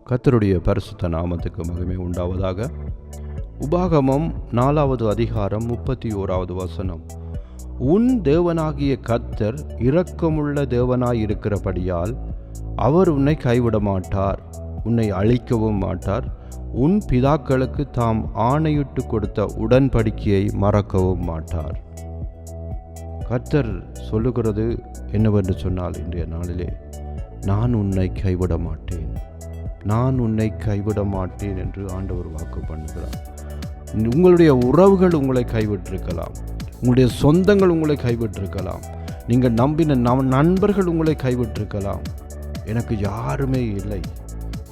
கர்த்தருடைய பரிசுத்த நாமத்துக்கு மகிமை உண்டாவதாக. உபாகமம் 4வது அதிகாரம் 31வது வசனம். உன் தேவனாகிய கர்த்தர் இரக்கமுள்ள தேவனாயிருக்கிறபடியால் அவர் உன்னை கைவிட மாட்டார், உன்னை அழிக்கவும் மாட்டார், உன் பிதாக்களுக்கு தாம் ஆணையிட்டு கொடுத்த உடன்படிக்கையை மறக்கவும் மாட்டார். கர்த்தர் சொல்லுகிறது என்னவென்று சொன்னால், இன்றைய நாளிலே நான் உன்னை கைவிட மாட்டேன், நான் உன்னை கைவிட மாட்டேன் என்று ஆண்டவர் வாக்கு பண்ணுகிறார். உங்களுடைய உறவுகள் உங்களை கைவிட்டிருக்கலாம், உங்களுடைய சொந்தங்கள் உங்களை கைவிட்டிருக்கலாம், நீங்கள் நம்பின நண்பர்கள் உங்களை கைவிட்டிருக்கலாம். எனக்கு யாருமே இல்லை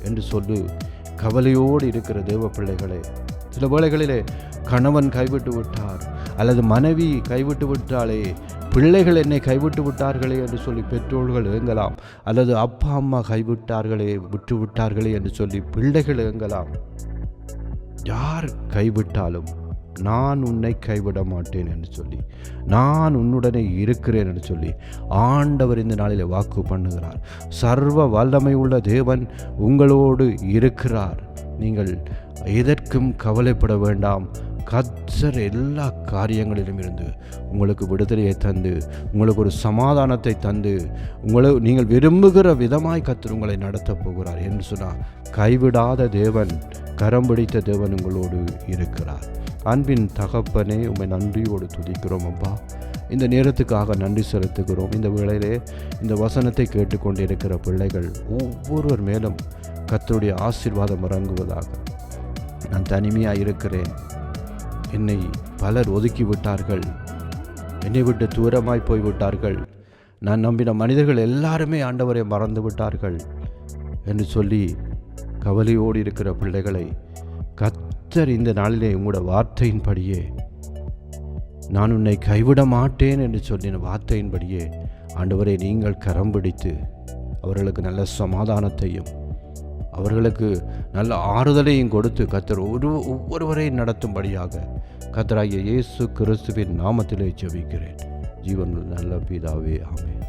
என்று சொல்லி கவலையோடு இருக்கிற தேவ பிள்ளைகளே, சில வேளைகளிலே கணவன் கைவிட்டு விட்டார், அல்லது மனைவி கைவிட்டு விட்டாலே, பிள்ளைகள் என்னை கைவிட்டு விட்டார்களே என்று சொல்லி பெற்றோர்கள் ஏங்கலாம், அல்லது அப்பா அம்மா கைவிட்டார்களே, விட்டு விட்டார்களே என்று சொல்லி பிள்ளைகள் ஏங்கலாம். யார் கைவிட்டாலும் நான் உன்னை கைவிட மாட்டேன் என்று சொல்லி, நான் உன்னுடனே இருக்கிறேன் என்று சொல்லி ஆண்டவர் இந்த நாளில் வாக்கு பண்ணுகிறார். சர்வ வல்லமை உள்ள தேவன் உங்களோடு இருக்கிறார். நீங்கள் எதற்கும் கவலைப்பட வேண்டாம். கர்த்தர் எல்லா காரியங்களிலும் இருந்து உங்களுக்கு விடுதலையை தந்து, உங்களுக்கு ஒரு சமாதானத்தை தந்து, நீங்கள் விரும்புகிற விதமாய் கர்த்தர் உங்களை நடத்தப் போகிறார் என்று சொன்னால், கைவிடாத தேவன், கரம் பிடித்த தேவன் உங்களோடு இருக்கிறார். அன்பின் தகப்பனே, உம்மை நன்றியோடு துதிக்கிறோம் அப்பா. இந்த நேரத்துக்காக நன்றி செலுத்துகிறோம். இந்த வேளையிலே இந்த வசனத்தை கேட்டுக்கொண்டிருக்கிற பிள்ளைகள் ஒவ்வொருவர் மேலும் கர்த்தருடைய ஆசீர்வாதம் இறங்குவதாக. நான் தனிமையாக இருக்கிறேன், என்னை பலர் ஒதுக்கிவிட்டார்கள், என்னை விட்டு தூரமாய் போய்விட்டார்கள், நான் நம்பின மனிதர்கள் எல்லாருமே ஆண்டவரை மறந்து விட்டார்கள் என்று சொல்லி கவலையோடு இருக்கிற பிள்ளைகளை கர்த்தர் இந்த நாளிலே உங்களோட வார்த்தையின்படியே, நான் உன்னை கைவிட மாட்டேன் என்று சொல்லின வார்த்தையின்படியே ஆண்டவரை நீங்கள் கரம் பிடித்து அவர்களுக்கு நல்ல சமாதானத்தையும் அவர்களுக்கு நல்ல ஆறுதலையும் கொடுத்து கர்த்தர் ஒவ்வொருவரையும் நடத்தும்படியாக கர்த்தராகிய இயேசு கிறிஸ்துவின் நாமத்திலே ஜெபிக்கிறேன். ஜீவனுள்ள நல்ல பிதாவே, ஆமென்.